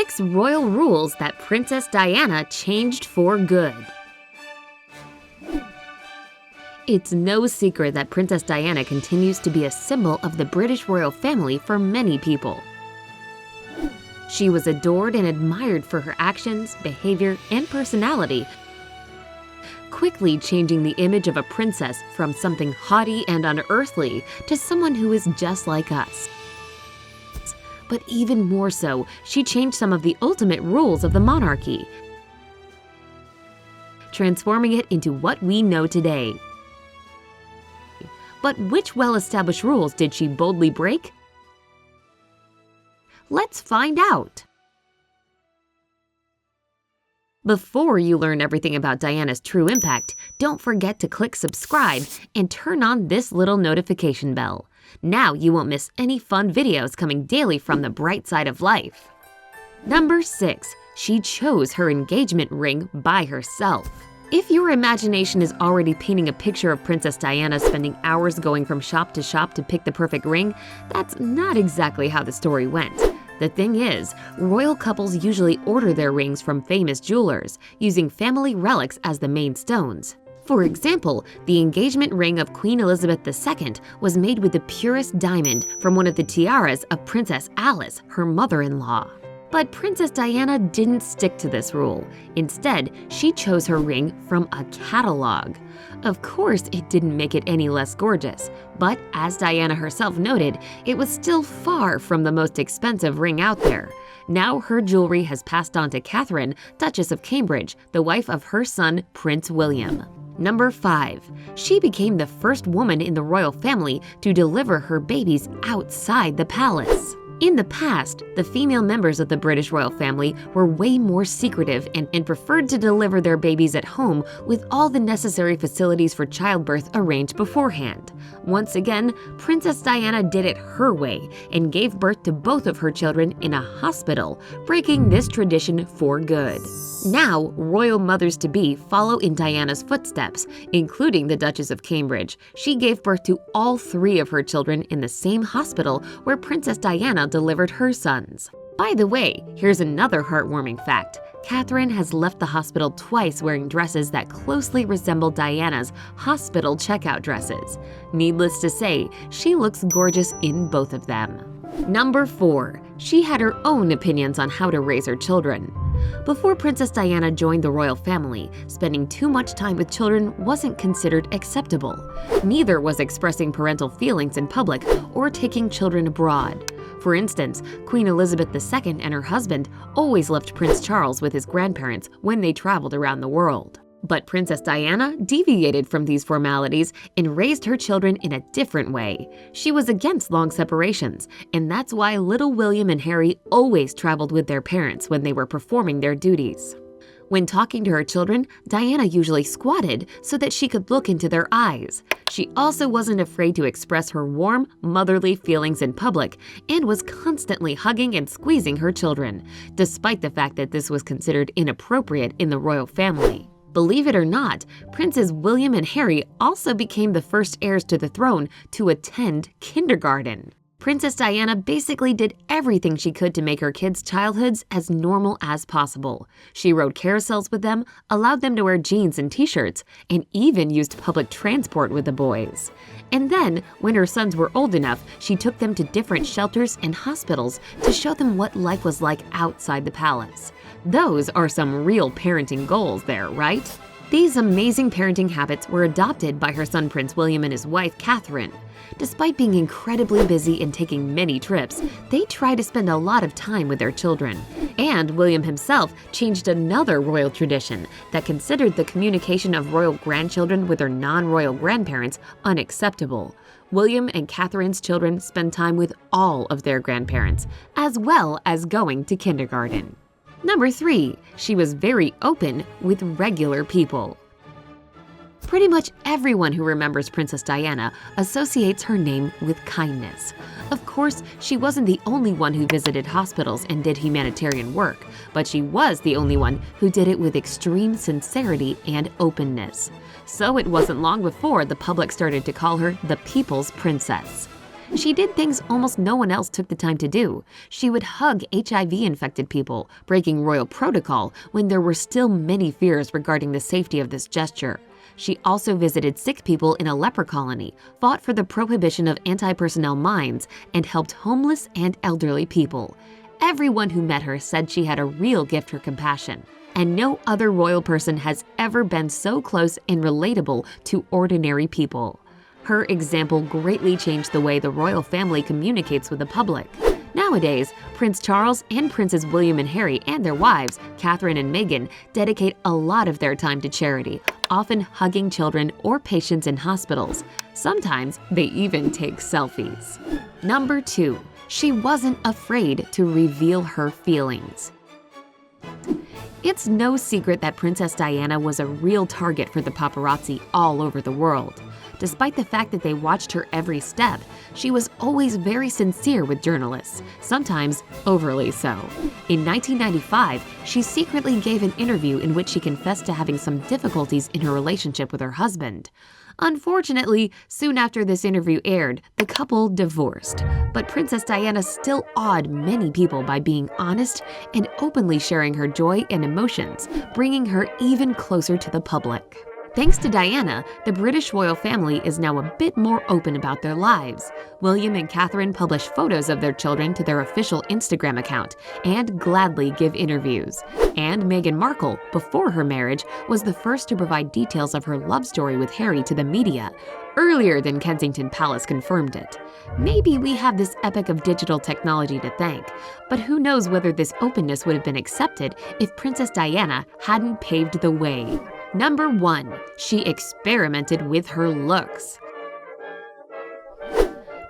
6 royal rules that Princess Diana changed for good. It's no secret that Princess Diana continues to be a symbol of the British royal family for many people. She was adored and admired for her actions, behavior, and personality, quickly changing the image of a princess from something haughty and unearthly to someone who is just like us. But even more so, she changed some of the ultimate rules of the monarchy, transforming it into what we know today. But which well-established rules did she boldly break? Let's find out! Before you learn everything about Diana's true impact, don't forget to click subscribe and turn on this little notification bell. Now you won't miss any fun videos coming daily from the bright side of life. Number 6. She chose her engagement ring by herself. If your imagination is already painting a picture of Princess Diana spending hours going from shop to pick the perfect ring, that's not exactly how the story went. The thing is, royal couples usually order their rings from famous jewelers, using family relics as the main stones. For example, the engagement ring of Queen Elizabeth II was made with the purest diamond from one of the tiaras of Princess Alice, her mother-in-law. But Princess Diana didn't stick to this rule. Instead, she chose her ring from a catalog. Of course, it didn't make it any less gorgeous, but as Diana herself noted, it was still far from the most expensive ring out there. Now her jewelry has passed on to Catherine, Duchess of Cambridge, the wife of her son, Prince William. Number 5. She became the first woman in the royal family to deliver her babies outside the palace. In the past, the female members of the British royal family were way more secretive and preferred to deliver their babies at home with all the necessary facilities for childbirth arranged beforehand. Once again, Princess Diana did it her way and gave birth to both of her children in a hospital, breaking this tradition for good. Now, royal mothers-to-be follow in Diana's footsteps, including the Duchess of Cambridge. She gave birth to all 3 of her children in the same hospital where Princess Diana delivered her sons. By the way, here's another heartwarming fact. Catherine has left the hospital twice wearing dresses that closely resemble Diana's hospital checkout dresses. Needless to say, she looks gorgeous in both of them. Number 4. She had her own opinions on how to raise her children. Before Princess Diana joined the royal family, spending too much time with children wasn't considered acceptable. Neither was expressing parental feelings in public or taking children abroad. For instance, Queen Elizabeth II and her husband always left Prince Charles with his grandparents when they traveled around the world. But Princess Diana deviated from these formalities and raised her children in a different way. She was against long separations, and that's why little William and Harry always traveled with their parents when they were performing their duties. When talking to her children, Diana usually squatted so that she could look into their eyes. She also wasn't afraid to express her warm, motherly feelings in public and was constantly hugging and squeezing her children, despite the fact that this was considered inappropriate in the royal family. Believe it or not, Princes William and Harry also became the first heirs to the throne to attend kindergarten. Princess Diana basically did everything she could to make her kids' childhoods as normal as possible. She rode carousels with them, allowed them to wear jeans and t-shirts, and even used public transport with the boys. And then, when her sons were old enough, she took them to different shelters and hospitals to show them what life was like outside the palace. Those are some real parenting goals there, right? These amazing parenting habits were adopted by her son Prince William and his wife Catherine. Despite being incredibly busy and taking many trips, they try to spend a lot of time with their children. And William himself changed another royal tradition that considered the communication of royal grandchildren with their non-royal grandparents unacceptable. William and Catherine's children spend time with all of their grandparents, as well as going to kindergarten. Number 3. She was very open with regular people. Pretty much everyone who remembers Princess Diana associates her name with kindness. Of course, she wasn't the only one who visited hospitals and did humanitarian work, but she was the only one who did it with extreme sincerity and openness. So it wasn't long before the public started to call her the People's Princess. She did things almost no one else took the time to do. She would hug HIV-infected people, breaking royal protocol when there were still many fears regarding the safety of this gesture. She also visited sick people in a leper colony, fought for the prohibition of anti-personnel mines, and helped homeless and elderly people. Everyone who met her said she had a real gift for compassion, and no other royal person has ever been so close and relatable to ordinary people. Her example greatly changed the way the royal family communicates with the public. Nowadays, Prince Charles and Princes William and Harry and their wives, Catherine and Meghan, dedicate a lot of their time to charity, often hugging children or patients in hospitals. Sometimes they even take selfies. Number 2. She wasn't afraid to reveal her feelings. It's no secret that Princess Diana was a real target for the paparazzi all over the world. Despite the fact that they watched her every step, she was always very sincere with journalists, sometimes overly so. In 1995, she secretly gave an interview in which she confessed to having some difficulties in her relationship with her husband. Unfortunately, soon after this interview aired, the couple divorced. But Princess Diana still awed many people by being honest and openly sharing her joy and emotions, bringing her even closer to the public. Thanks to Diana, the British royal family is now a bit more open about their lives. William and Catherine publish photos of their children to their official Instagram account and gladly give interviews. And Meghan Markle, before her marriage, was the first to provide details of her love story with Harry to the media, earlier than Kensington Palace confirmed it. Maybe we have this epic of digital technology to thank, but who knows whether this openness would have been accepted if Princess Diana hadn't paved the way. Number 1. She experimented with her looks.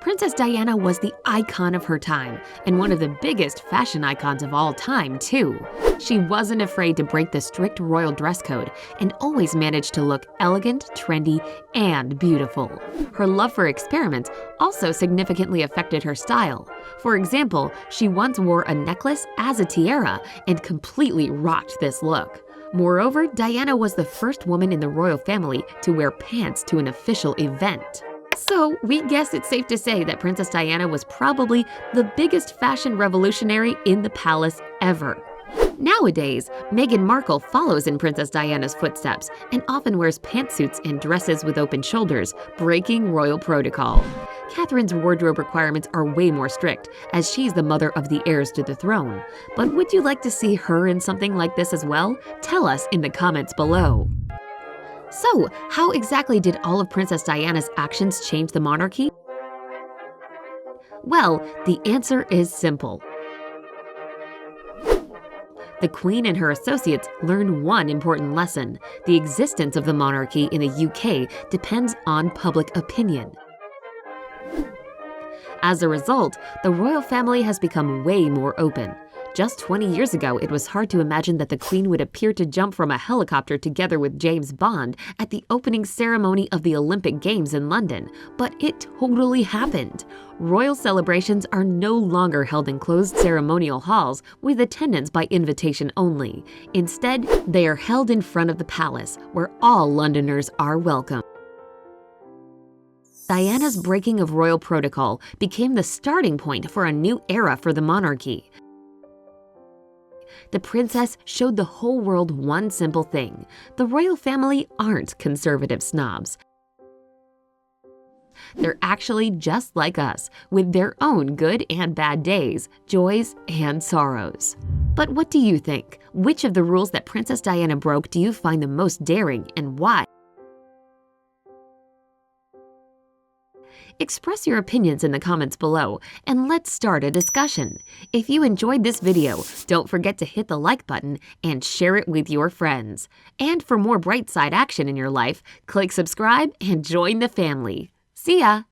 Princess Diana was the icon of her time, and one of the biggest fashion icons of all time, too. She wasn't afraid to break the strict royal dress code and always managed to look elegant, trendy, and beautiful. Her love for experiments also significantly affected her style. For example, she once wore a necklace as a tiara and completely rocked this look. Moreover, Diana was the first woman in the royal family to wear pants to an official event. So, we guess it's safe to say that Princess Diana was probably the biggest fashion revolutionary in the palace ever. Nowadays, Meghan Markle follows in Princess Diana's footsteps and often wears pantsuits and dresses with open shoulders, breaking royal protocol. Catherine's wardrobe requirements are way more strict, as she's the mother of the heirs to the throne. But would you like to see her in something like this as well? Tell us in the comments below. So, how exactly did all of Princess Diana's actions change the monarchy? Well, the answer is simple. The Queen and her associates learned one important lesson. The existence of the monarchy in the UK depends on public opinion. As a result, the royal family has become way more open. Just 20 years ago, it was hard to imagine that the Queen would appear to jump from a helicopter together with James Bond at the opening ceremony of the Olympic Games in London, but it totally happened. Royal celebrations are no longer held in closed ceremonial halls with attendance by invitation only. Instead, they are held in front of the palace, where all Londoners are welcome. Diana's breaking of royal protocol became the starting point for a new era for the monarchy. The princess showed the whole world one simple thing: the royal family aren't conservative snobs. They're actually just like us, with their own good and bad days, joys and sorrows. But what do you think? Which of the rules that Princess Diana broke do you find the most daring, and why? Express your opinions in the comments below, and let's start a discussion. If you enjoyed this video, don't forget to hit the like button and share it with your friends. And for more bright side action in your life, click subscribe and join the family. See ya!